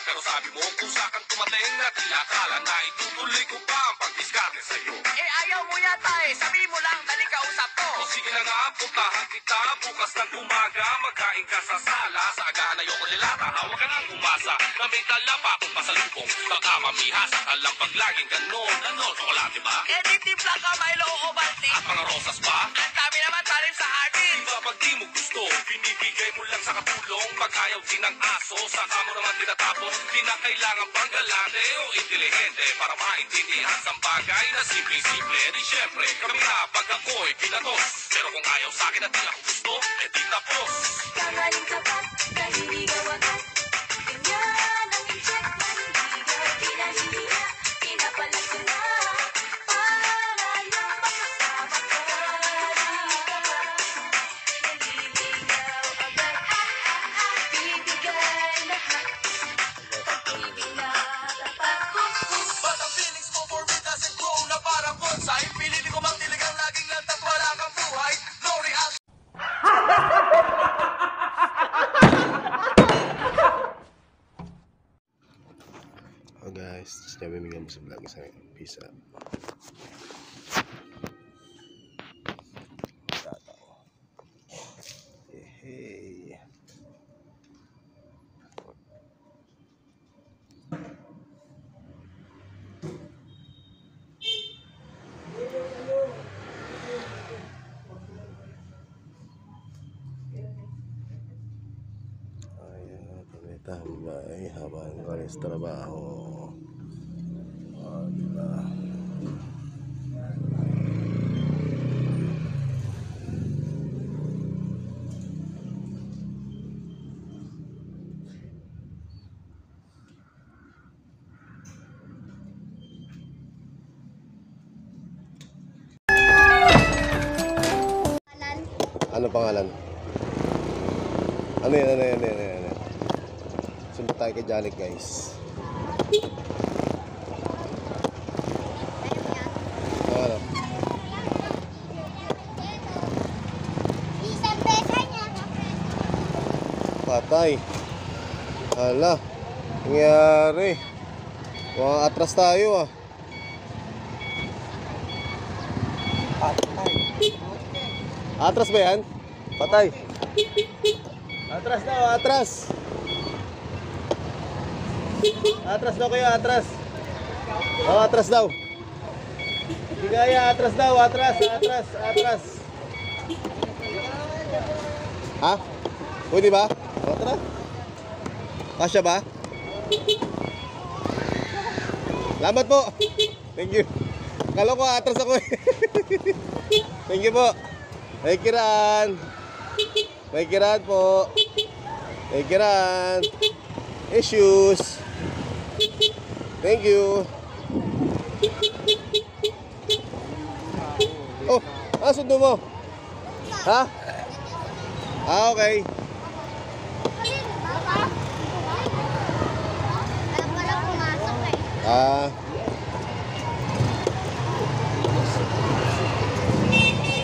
Pero sabi mo kung saan tumating na tinakala na itutuloy ko pa ang pag-diskarte sa'yo. Eh ayaw mo yata eh, sabi mo lang dali kausap ko. O sige na nga, puntahan kita bukas ng umaga. Magkain ka sa sala, sa agahan ayoko nilata. Hawag ka ng umasa, na may dala pa akong pasalubong. Baka mamihasa ka lang pag laging ganon. Ano, tsokolate ba? Eh di timpla ka, Milo o Baltic. At mga rosas ba? Ang dami naman talim sa hardin. Diba pag di mo gusto, binibigay mo lang sa katulong. Pag ayaw din ng aso, saka mo naman tinatapon. Di na kailangan pang galante o intelihente para maintindihan sa bagay na simple-simple. Di syempre, kami na pag ako'y pinatos. Pero kung ayaw sa akin at di ako gusto, eh di tapos. Kamaling kapat, kahiligaw agad. Ganyan ang incheck, maniligaw. Kinahihiya, pinapalag ko na. Para lang makasama ka. Naliligaw agad, bibigay lahat. Pag-ibig na tapat ko. But ang feelings mo for me doesn't grow na parang bonsai. Pinili ko mang diligang laging lantat, wala kang buhay. No reaction. Oh guys, sabi mo sa vlog sa peace out. Hey. Tambay habang galing sa trabaho. Diba? Ano pangalan? Ano yan? Sunod tayo kay Janik guys. Ano? Patay. Hala. Nangyari. Mga atras tayo ah. Patay. Atras ba yan? Patay. Atras daw, atras. Atras daw kayo, atras. Oh, atras daw. Hindi kaya, atras daw, atras. Ha? Pwede ba? Atras. Kasya ba? Salamat po. Thank you. Kala ko atras ako eh. Thank you po. May kiraan. May kiraan po. May kiraan. Issues. Thank you. Oh, sundo mo. Ha? Okay. Ah.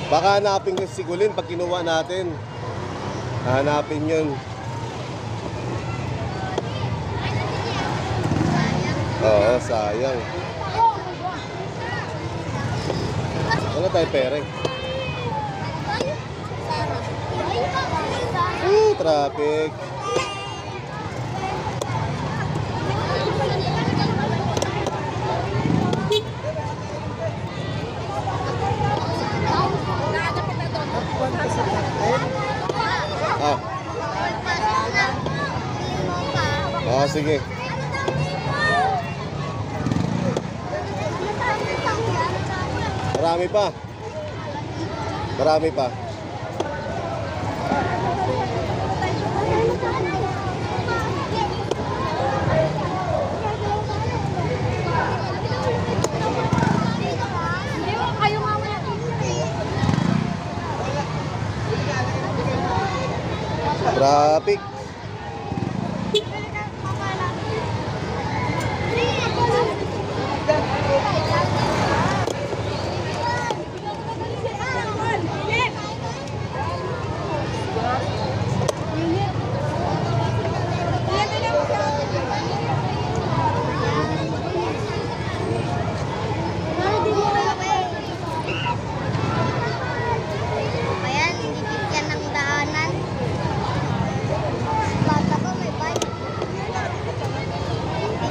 Baka hanapin yung sigulin pag kinuha natin. Hanapin yun. Oo, sayang. Wala tayo pera eh. Traffic. Ah. Ah, sige. Marami pa. Marami pa. Traffic. Ayan, bibigyan ng daanan. Bata ko may bike.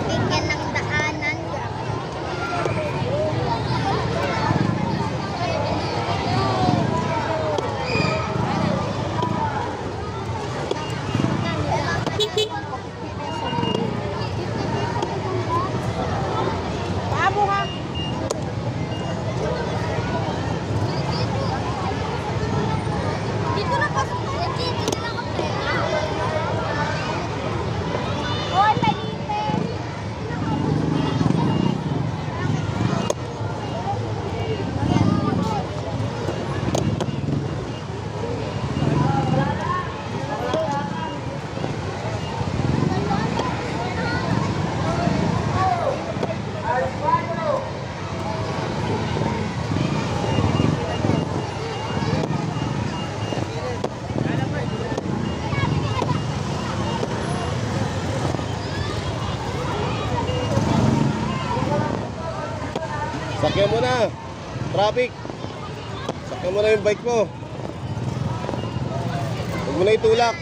Bibigyan ng daanan. Bago ka. Dito na pasok ko. Dito na ako. Hoy, Felipe. Sakyan mo na. Traffic. Sakyan mo na yung bike mo. Huwag mo na itulak.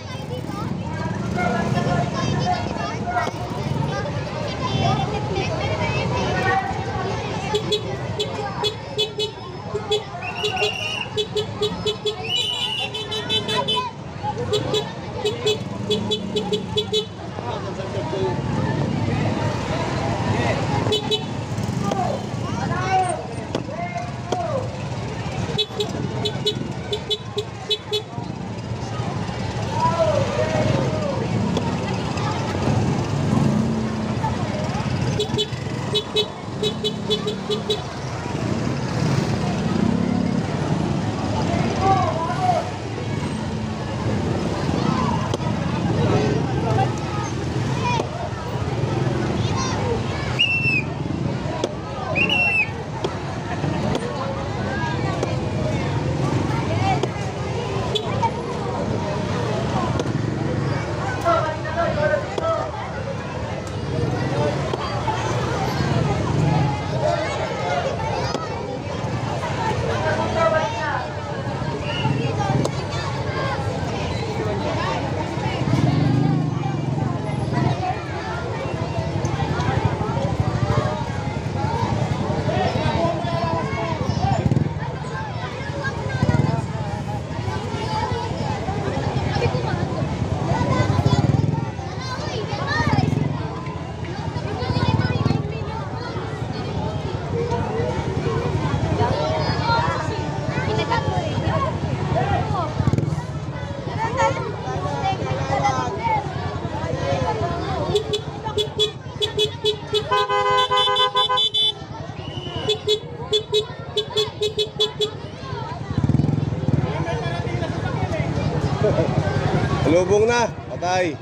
Lubong na, patay.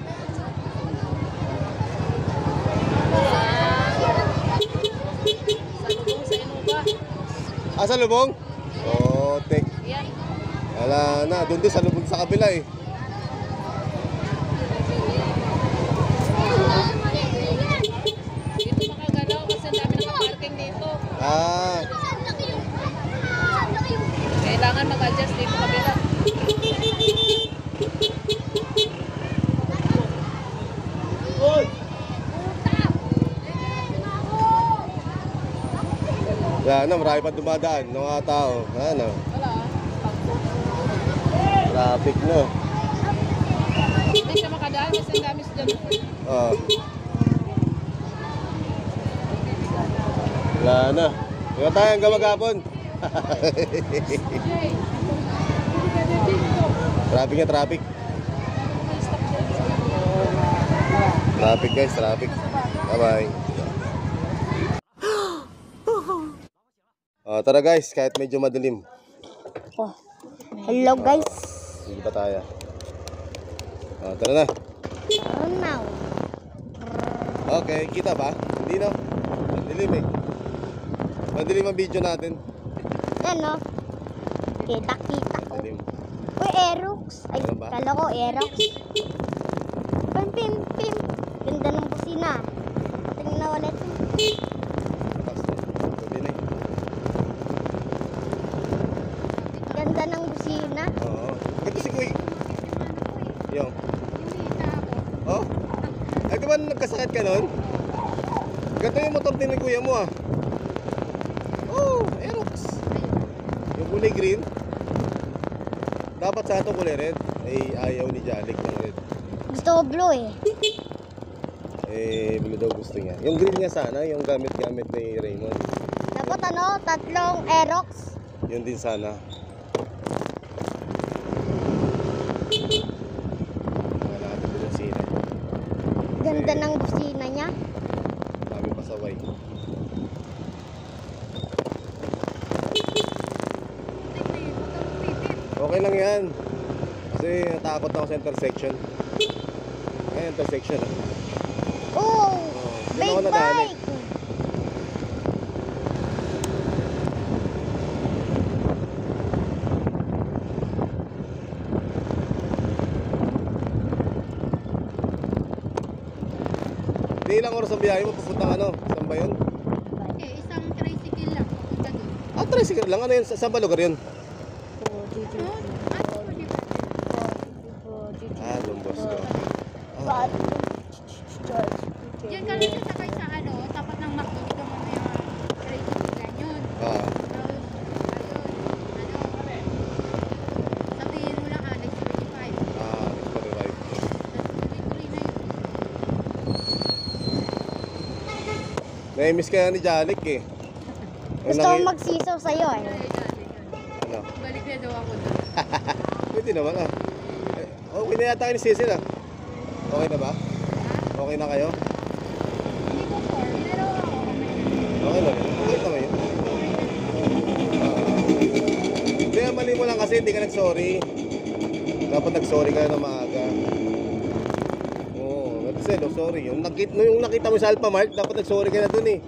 Sa lubong? Oh, tek. Yan. Wala na, doon sa lubong sa kabila eh. Dito makagalaw kasi ang dami nakaparking dito. Ah, Kailangan mag-adjust dito kabila. wala na, marami pa dumadaan ng mga tao. Ano, Wala ah. traffic na. Hindi siya makadaan kasi ang dami siya dyan. Oh. Wala na. Wala tayo hanggang maghapon. Traffic na, traffic. Traffic guys, traffic. Bye-bye. Tara guys, kahit medyo madilim. Oh. Hello guys. Sige pa tayo. Tara na. Oh now. Okay, kita ba? Hindi no? Madilim eh. Madilim ang video natin. Ano? Kita. Madilim. Uy, Aerox. Ay, Ano ba? kala ko Aerox. Pim. Ganda ng busina. Tingnan na ulit. Lakas na. Pwede na eh. Ganda ng busina. Oo. Ito si Kuy. Yung. Oh? Ay, di ba nagkasakit ka nun? Ganda yung motor din ni kuya mo ah. Oh, Aerox. Yung kulay green. Dapat sa ito kulay red. Ay, ayaw ni Jalik ng red. Gusto ko blue eh. Blue daw gusto niya. Yung green niya sana, yung gamit-gamit ni Raymond. Dapat ano, tatlong Aerox. Yun din sana. Wala natin din yung sila. Ganda ng busina niya. Dami pasaway. Okay lang yan. Kasi natakot ako sa intersection. Ay, intersection ah. Oh, Doon big ako nadali. bike. Hindi ilang oras ang biyahe mo papuntang ano? Saan ba yun? Isang tricycle lang. Punta doon. Tricycle lang. Ano yun? Saan ba lugar yun? Don Bosco. Diyan ka lang sasakay sa ano, tapat ng McDo, ikaw mo may mga tricycle lang yun. Ah, Tapos, ayun, sabihin mo lang Alex 35. next to the right. Tapos tuloy-tuloy na yun. Naimiss kaya ni Jalik eh. Gusto ko magsisaw sa'yo eh. Ano? Balik na daw ako doon. Pwede naman ah. Okay na yata kayo ni Cecil ah. Okay na ba? Okay na kayo? Hindi ko sure, pero ako Okay na rin. Okay na ngayon. Hindi, mali mo lang kasi hindi ka nag-sorry. Dapat nag-sorry ka na maaga. Oo, Marcelo, sorry. Yung nakita mo sa Alphamart, dapat nag-sorry ka na dun eh.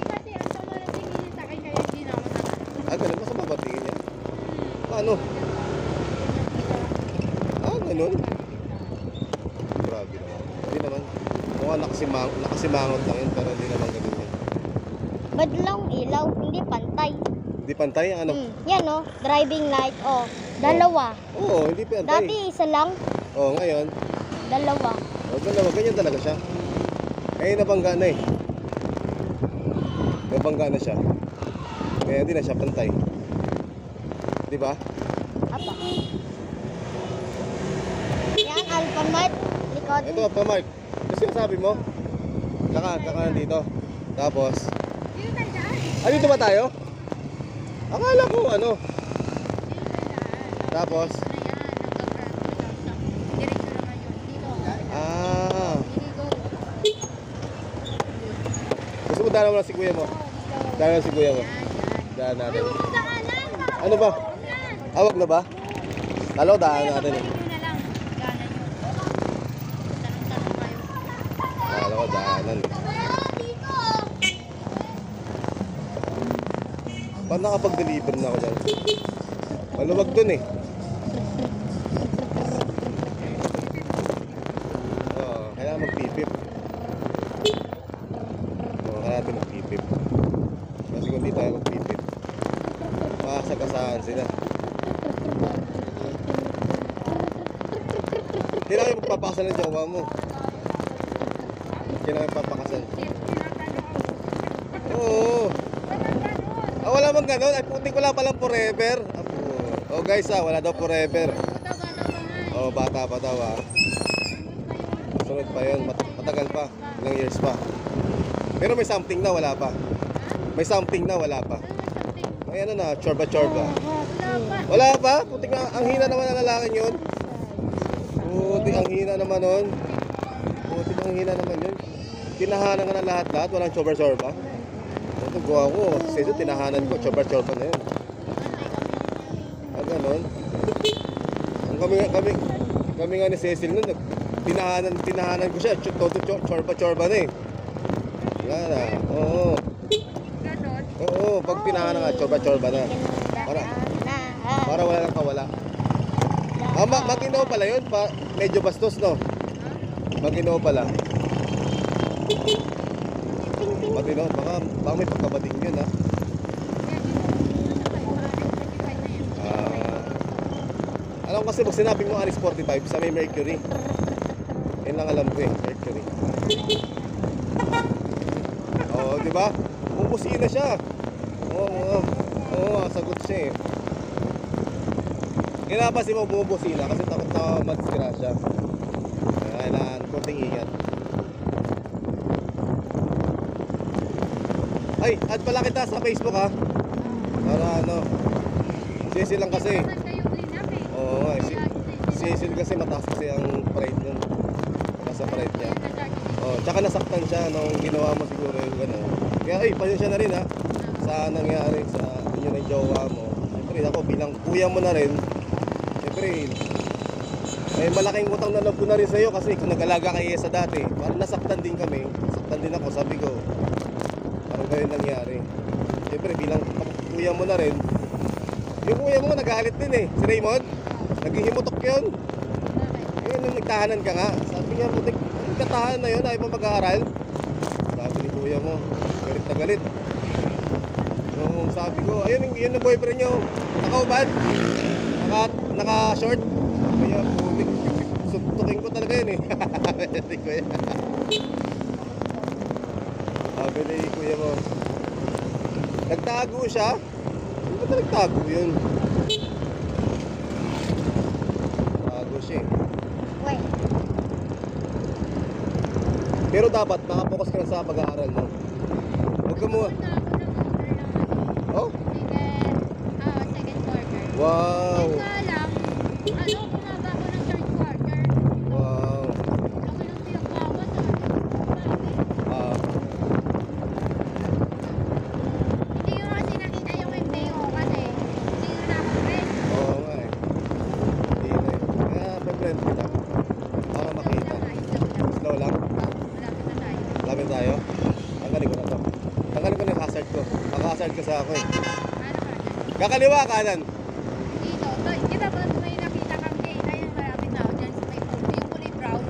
kasi ang sama na tingin sa akin kaya hindi na ako nakakita. Ganun, masama ba tingin niya? Paano? Ganun? Grabe naman. Hindi naman. Mukha nakasimangot lang yun, pero hindi naman ganun yun. Badlong ilaw, hindi pantay. Hindi pantay ang ano? Yan oh, driving light. Oh, dalawa. Oo, hindi pantay. Dati isa lang, Oo, ngayon. dalawa. Dalawa, ganyan talaga siya. Eh, nabangga na eh. Nabangga na siya. Kaya hindi na siya pantay. Di ba? Apa? Yan, Alphamart. Likod. Ito, Alphamart. Kasi sabi mo, kaka dito. Tapos, Dito tayo daan. dito ba tayo? Akala ko ano. Dito tayo daan. Tapos, Ano yan, diretso naman yun. Dito. ah, Dito. gusto mo dalawa lang si kuya mo? Dalawa lang si kuya mo. Daan natin. Ano ba? Awag na ba? Talo, daan natin eh. Balik nyo na lang. Gana nyo. Tanong-tanong kayo. Akala ko daanan eh. Paano nakapag-deliver na ako dyan? Maluwag dun eh. Oo, kailangan magpipip. Oo, kailangan natin magpipip. Kasi kung di tayo magpipip, makasagasahan sila. Kailangan yung magpapakasan ng jowa mo. Kailangan yung papakasan. Oo. Ah, wala bang ganun? Ay, putik wala palang forever. Oh guys wala daw forever. Oh, bata pa daw Sunod pa yun. Matagal pa. Ilang years pa. Pero may something na wala pa. May something na wala pa. May ano na, chorba. Wala pa? Putik na, ang hina naman ng lalaking yun. Putik, ang hina naman nun. Putik, ang hina naman yun. Tinahanan ka na lahat-lahat, walang chorba. Ito, gawa ko. Sesa, tinahanan ko, chorba na yun. Ah, ganun. Kami nga ni Cecil nun, tinahanan ko siya, todo chorba na eh. Wala na, oo. Oo, pag tinahanan nga, chorba na. Para wala lang kawala. Ah, Maguinoo pala yun, medyo bastos no? Maguinoo pala. Maguinoo, baka may pagkabading yun ha. Alam ko kasi pag sinabi mo Anis 45 sa may Mercury. Yun lang alam ko eh, Mercury. Oo, di ba? Bubusina siya. Oo, sagot siya eh. Kinapasin mo bumubusina kasi takot na magsira siya. Kailangan konting ingat. Ay, add pala kita sa Facebook ha. Para ano, Cecil lang kasi. Oo nga, Cecil kasi mataas kasi ang pride nun. Mataas ang pride niya. Oh, tsaka nasaktan siya nung ginawa mo siguro yung gano'n. Kaya ay, pasensya na rin ha. Sa nangyari sa inyo ng jowa mo. Siyempre ako bilang kuya mo na rin. Siyempre, may malaking utang na loob ko na rin sa'yo kasi kung nag-alaga kay Esa dati, parang nasaktan din kami. Nasaktan din ako, sabi ko. Parang ganyan nangyari. Siyempre, bilang kuya mo na rin. Yung kuya mo nagalit din eh, si Raymond. Naghihimutok yun. Yun, nung nagtahanan ka nga. Sabi niya, putik, katahanan na yun, ayaw pa mag-aaral. Sabi ni kuya mo, galit na galit. Nung sabi ko, ayun, yun ang boyfriend nyo. Nakaubad. Naka-short. Kaya, putik, suntukin ko talaga yun eh. Sabi ko yan. Sabi ni kuya mo, nagtago siya. Hindi ba nagtago yun? Tago siya eh. Wait. Pero dapat nakapokus ka na sa pag-aaral mo. Huwag ka mo. Oh? Second quarter. Wow. Kaya lang, bumaba ako ng third quarter. Wow. Laki ng pinagbawas Ah, Hindi yung kasi nakita yung MBO kasi hindi yun namin. oo nga eh. Hindi na eh. Kaya pag-friend kita. Para makita. Slow lang. Malapit na tayo. Lapit tayo. Tanggalin ko na to. Tanggalin ko na yung hazard ko. Maka-hazard ka sa ako eh. Ano ka dyan? Kakaliwa, kanan. Dito. Kita ba may nakita kang gate? Ayun, malapit na ako dyan sa may puno. Yung kulay brown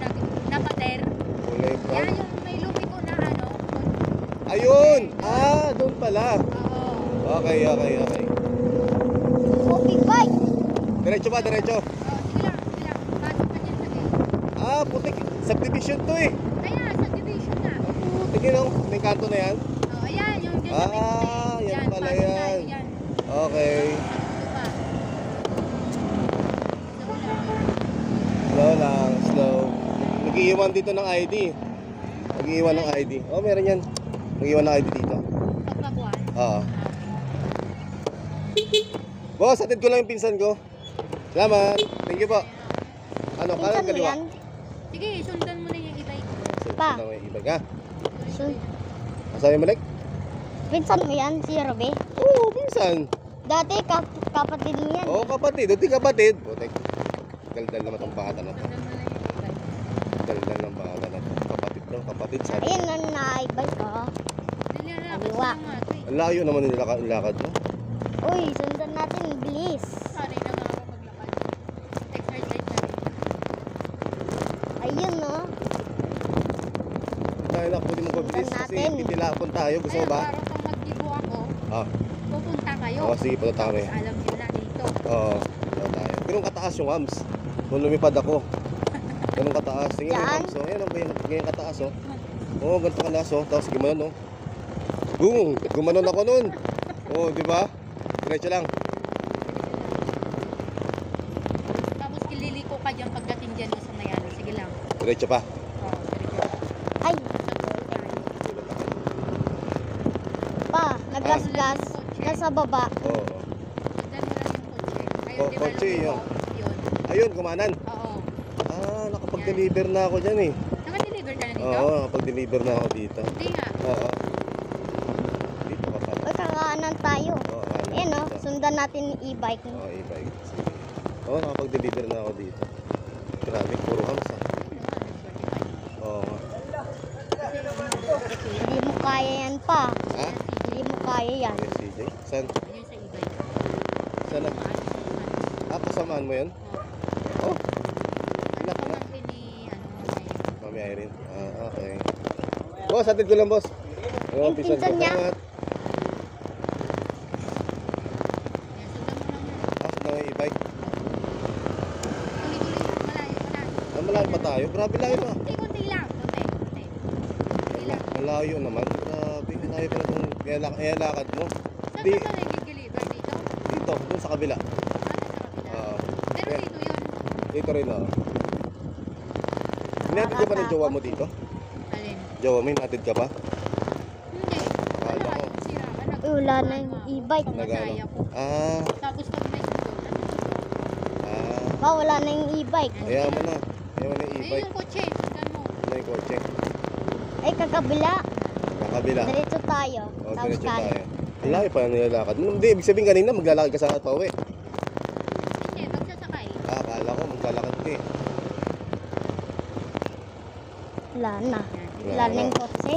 na pader. Kulay Yan brown. yung may lumiko na Ayun! Ah, doon pala. Oo. Okay. Oh, big bike. Diretso ba? Diretso? Sige lang. Pasok ka dyan sa gate. Ah, putik. Subdivision to eh. Kaya, sa division na. Tingin oh. May kanto na yan. Oh, ayan, yung dyan sa may Ah, puti. yan pala pasok yan. tayo, yan. Okay. Diba? Slow lang, slow. Nag-iiwan dito ng ID. Nag-iiwan ng ID. Oh, meron yan. Nag-iiwan ng ID dito. Pagpabuhan. Oo. Boss, atid ko lang yung pinsan ko. Salamat. Thank you po. Ano, kanan Pinsan mo kaliwa? yan? Sige, sundan mo na yung e-bike. Pa. Sundan mo yung ibag ha. So, Masabi mo, Lek? pinsan mo yan, si Robe? Oo, pinsan. Dati, kapatid mo yan. Oo, kapatid. Hindi kapatid. Putek. Daldal naman ang bata na to. Sundan mo na yung e-bike. Daldal ng bata na to. Kapatid daw, kapatid. Sabi. Ayun, na naibay ko. Nilalakad Kaliwa. lang nga ito eh. Ang layo naman yung lakad mo. Uy, sundan natin. Bilis. Sanay na nga ako maglakad. Exercise na rin. Ayun, no? Tayo na, pwede mo pabilis kasi natin. titilapon tayo. Gusto mo Ayun, ba? parang pang mag-dibo ako, Ah, pupunta kayo. Oo, sige, punta kami. Tapos alam nyo na dito. oo. Tayo tayo. Ganun kataas yung hams. Nung lumipad ako. Ganun kataas. Tingnan yung Diyan? hams. Oh, ayan, ganyan kataas, oh. Oo, ganito kalas, oh. Tapos gumanon, oh. Boom! Gumanon ako nun. Oo, di ba? Diretso lang. Tapos kililiko ka dyan pagdating dyan sa may ano. Sige lang. Diretso pa. Oo, diretso. Ay, pa. Nagasgas. Nasa baba. Oo. Dali lang yung kotse. Ayun, Oh, di ba kotse, lumiko? yun. Yun. Ayun, kumanan. Oo. Ah, nakapag-deliver na ako dyan, eh. Naka-deliver ka na dito? Oo, nakapag-deliver na ako dito. Hindi nga. Oo. Dito ka pala. Uy, kakaanan tayo. Oo, kanan. Ayan, no? Dito. Sundan natin yung e-bike. Oo, e-bike. Sige. Oo, nakapag-deliver na ako dito. Grabe, puro hams, ah. Oo. Hindi mo kaya yan pa. Ha? Hindi mo kaya yan. Yes, CJ. Saan? Yun sa e-bike. Saan na? Ah, kasamaan mo yun? Oh, Ano pa man ni ano Mami Irene. Ah, okay. Boss, atid ko lang, boss. Yung pinsan niya. Yan, sundan mo lang yan. Ah, na e-bike. Tuloy-tuloy, malayo, malayo. Ah, malayo pa tayo. Grabe layo ah. Kunti lang, kunti. Kunti lang. Malayo naman. Grabe, layo pa na itong kaya lakad mo. Saan Di, ba ito nag-deliver dito? dito, dun sa kabila. Ano sa kabila? Ah, Pero yan. dito yun. Dito rin, oh. Hinatid ka pa ng jowa mo dito? Alin? Jowa mo, hinatid ka pa? Hindi. Kala Wala ko. yung sira ka. Uy, wala na yung e-bike. Nagano? Masaya ko. Ah, Tapos pag may sundol, ah. Pa, wala na yung e-bike. Kaya mo na. Kaya mo na yung ayun e-bike. yung kotse. Sundan mo. Na yung kotse. Ay, kakabila. Kakabila. Diretso tayo. O, Tapos diretso tayo. kanan. Ang layo pa na nilalakad. Hindi, ibig sabihin kanina maglalakad ka sa pa uwi. Hindi, magsasakay. Ah, akala ko maglalakad ka eh. Wala na. Wala na yung kotse.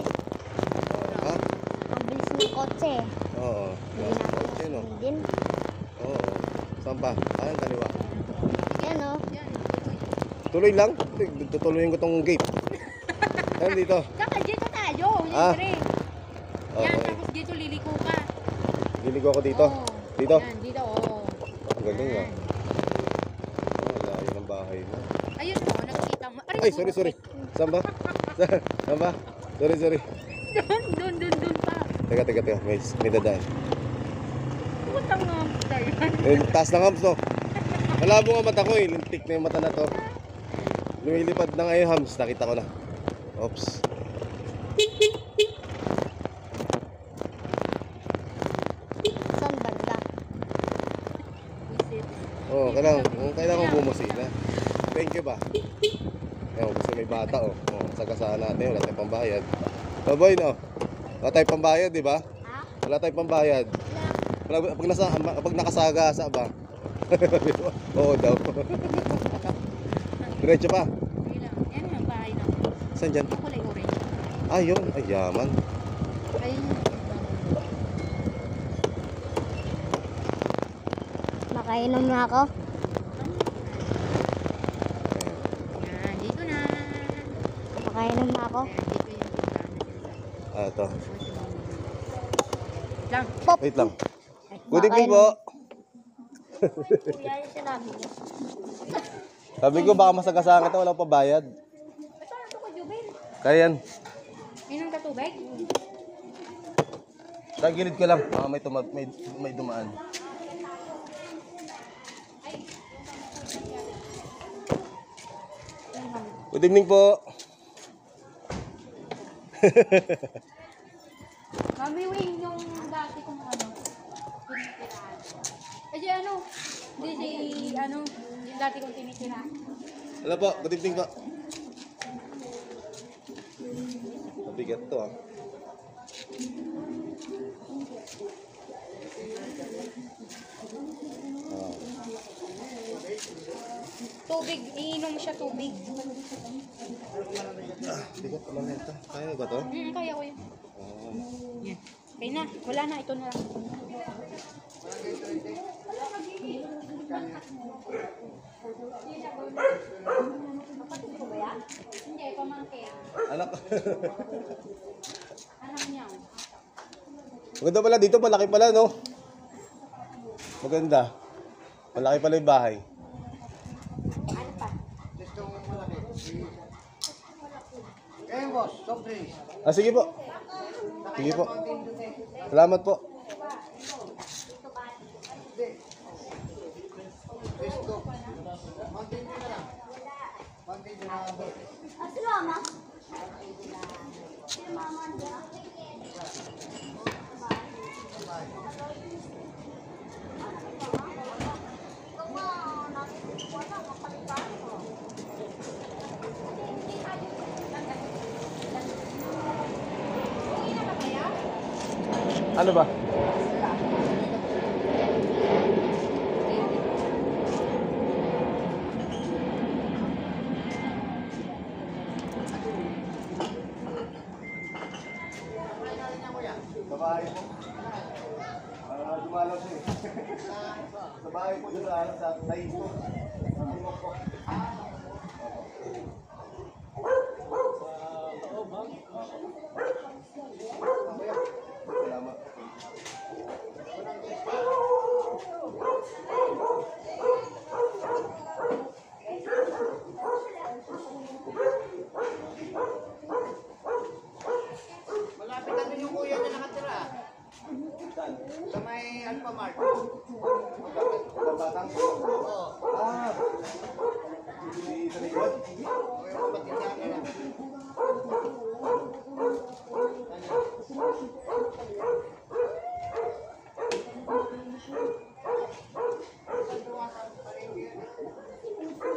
Ha? Ang bilis ng kotse. Oo. Hindi Nasa natin kotse, no? nasundin. Oo. Saan pa? Ah, ang kaliwa. Yan, no? Yan. Tuloy lang. Tutuloyin ko tong gate. Saan dito? Saka dito tayo. Ah. Libre. Yan, Okay. tapos dito liliko ka. Liliko ako dito. Oo. Dito? Yan, dito, oo. Ang galing ah. Yan. Oh, layo ng bahay mo. Ayun mo, nakikita mo. Ay, sorry. Saan ba? Saan ba? Sorry. Doon pa. Teka. May dadaan. Putang nga tayo. Eh, taas ng hams, no? Malabo nga mata ko eh. Lintik na yung mata na to. Lumilipad na nga yung hams. Nakita ko na. Oops. Saan banda? Visit. Oo, kailangan ko bumusina. Thank you ba? Ayun, gusto may bata, oh. Sagasaan natin. Wala tayong pambayad. Oh, boy, no? Wala tayong pambayad, di ba? Ha? Wala tayong pambayad. Pag nakasagasa ba? Oo daw. Diretso pa. Sige lang. Yan yung bahay na. Saan dyan? Yung kulay orange. Ah, yun. Ay, yaman. Ayun yung Makainom na ako. yan, dito na. Makainom na ako. Yan, dito yung tindahan na sinasabi. Ah, ito. Lang. Pop! Wait lang. Good evening po. Kuya, yung sinabi niya. Sabi ko, baka masagasaan kita. Walang pabayad. Ito na ito ko, Jubel. Kaya yan. Inom ka tubig? Sa gilid ko lang. Ah, may dumaan. Good evening po. Mami Wing, yung dati kong ano, tinitirahan. Kasi ano, hindi si, ano, yung dati kong tinitirahan. Hello po. Good evening po. Mabigat to ah. Tubig, iinom siya tubig. Bigat naman ito. Kaya ba to? Kaya ko yun. Oh. Yan. Okay na, wala na, ito na lang. Hindi, pamangkin. Anak. Anak niya. Maganda pala dito, malaki pala, no? Maganda. Malaki pala yung bahay. Ano pa? Kaya boss, soft drinks. Ah, sige po. Sige po. Salamat po. Pesto. Mountain Dew na lang. Mountain Dew na lang. Ah, si Mama? Si Mama na. Ano ba? Sa bahay po. Dumalaw siya eh. Sa bahay po dito sa Taiso. Tumok po. Salamat. Malapit na din yung kuya na nakatira. Sa may Alphamart. Batang. Oo. Ah. Si Talikod. O yung kapatid niya nila.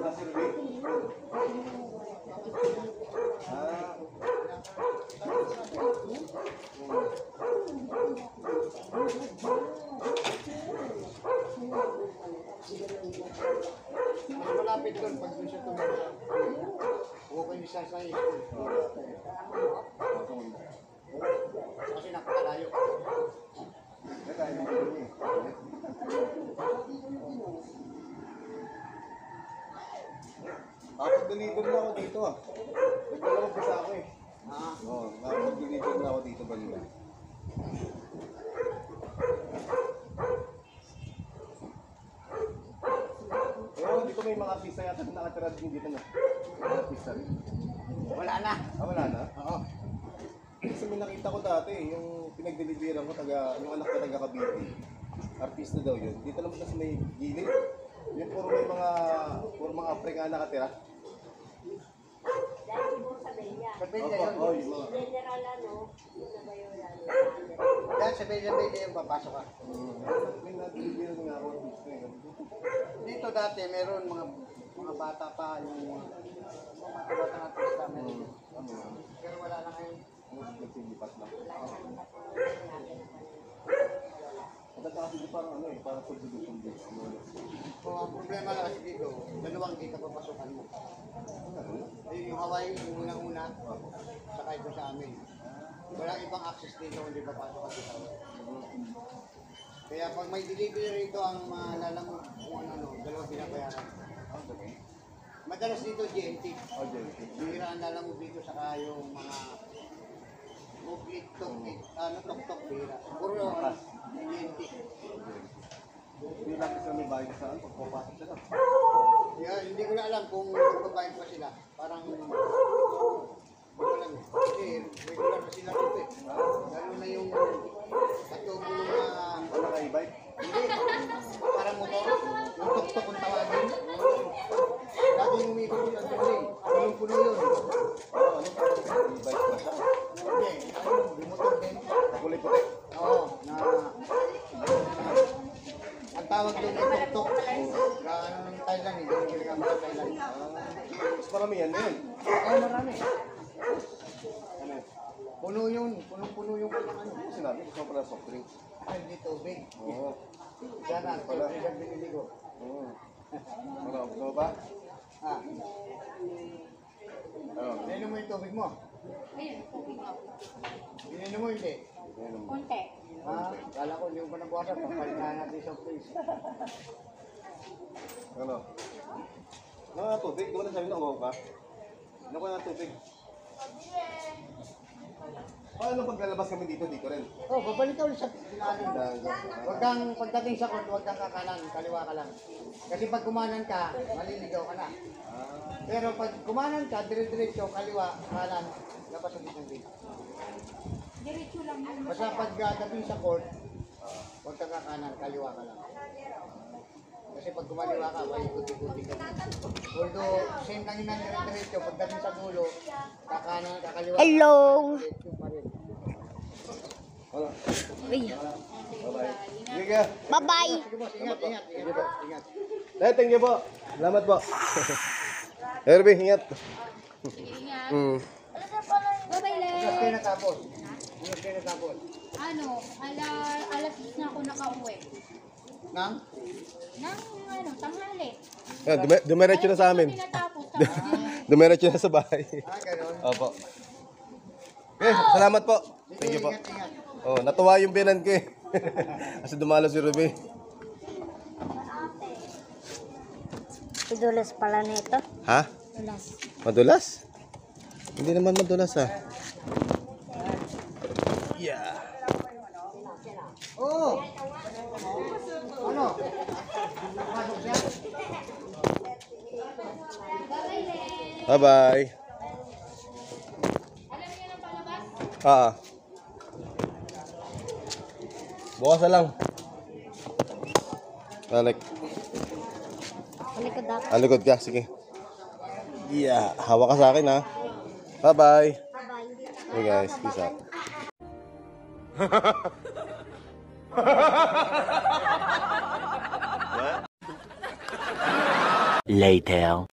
Nasa Rubik. Ah. Mas malapit doon pag doon siya tumira. Huwag ko yung isa sa school. Kasi napakalayo. Nakapag-deliver na ako dito ah. Nagdalawang kasi ako eh. Ah, Oo, nakapag-deliver na ako dito balila. Pero dito may mga artista yata na nakatira din dito na. Mga artista rin. wala na. Ah, wala na? Oo. Kasi may nakita ko dati, yung pinag-deliveran ko, yung anak ko taga Cavite. Artista daw yun. Dito naman kasi may gilid. Yun puro may puro mga Afrika nakatira. Sa Bella yun. Oo, yung mga. General ano, sa Bayoran. Dahil sa Bella yung papasok ka. May nag-deliveran nga ako dito eh. Dito dati meron mga bata pa yung mga bata natin sa amin. Ano yan? Pero wala na ngayon. Nagsilipat lang. Maganda kasi dito parang ano eh, parang subdivision. So, ang problema lang kasi dito, dalawang gate ang papasokan mo. Ayun yung Hawaii, yung unang-una, saka ito sa amin. Walang ibang access dito kung di papasok ka dito. Kaya pag may delivery rito ang maalala mo kung ano, dalawang binabayaran. Madalas dito GNT. Oh, Jerry. Bihira ang lala mo dito saka yung mga muglit, tok-tok, tok-tok, bihira. Puro ano, GNT. Hindi lang kasi may bahay saan, pagpapasok sila. Kaya hindi ko na alam kung magbabayad pa sila. Parang, hindi ko alam eh. Kasi regular na sila dito eh. Lalo na yung katong mga, Wala ka e-bike? hindi, parang motor, yung tok-tok kung tawagin. Laging umikot yung tuloy. Punong-puno yun. Oo, ano parang e-bike na siya. Hindi, yung motor din. Kulay puti. Oo, na ang tawag doon ay tok-tok. Ano ng Thailand eh, yung ginagamit sa Thailand. Mas marami yan na yun. Oo, marami. Ano? Puno yun, punong-puno yung ano. Ano sinabi? Gusto mo pala soft drinks? Ay, hindi tubig. Oo. Sana, tubig ang binili ko. Oo. Ano? Gusto mo ba? Ah, Ano? nainom mo yung tubig mo. Ayun, okay. Binili Ininom mo hindi? Konti. Ha? Kala ko hindi mo pa nabuwasan. Papalitan natin sa place. Ano? Ano tubig? Di ba na sabi na uwaw ka? Ano ko na tubig? Paano pag lalabas kami dito rin? Oh, babalik ka ulit sa pinanan. Huwag kang pagdating sa court, huwag kang kakanan, kaliwa ka lang. Kasi pag kumanan ka, maliligaw ka na. Pero pag kumanan ka, dire-diretso, kaliwa, kanan, labas sa ng gate. Diretso lang yun. Basta pag dating sa court, huwag kang kakanan, kaliwa ka lang. Kasi pag kumaliwa ka, may ikuti-kuti ka. Although, same lang yun ang dire-diretso, pagdating sa dulo, kakanan, kakaliwa. Hello. Diretso pa rin. Wala. Uy. Bye-bye. Sige ka. Bye-bye. Sige boss, ingat, ingat, ingat, ingat. Thank you po. Salamat po. Herbie, ingat. Sige, ingat. Bukas Bye-bye, kayo Len. natapos. Bukas kayo natapos. Ano, alas 10 na ako nakauwi. Nang? Nang, tanghali. Dumiretso na sa amin. Alas 10 tinatapos, tapos Dumiretso na sa bahay. Ganun. Opo. Okay, salamat po. Thank you po. Ingat, ingat. Oh, natuwa yung binan ko eh. Kasi dumalo si Ruby. Idulas pala nito. Ha? Dulas. Madulas? Hindi naman madulas ah. Yeah. Oo. Ano? Pasok siya? Bye-bye. alam niyo ng palabas? Bukas na lang. Balik. Palikod ako. Alikod ka, sige. Yeah, hawak ka sa akin ha. Bye-bye. Bye-bye. Hey guys, peace out. Later.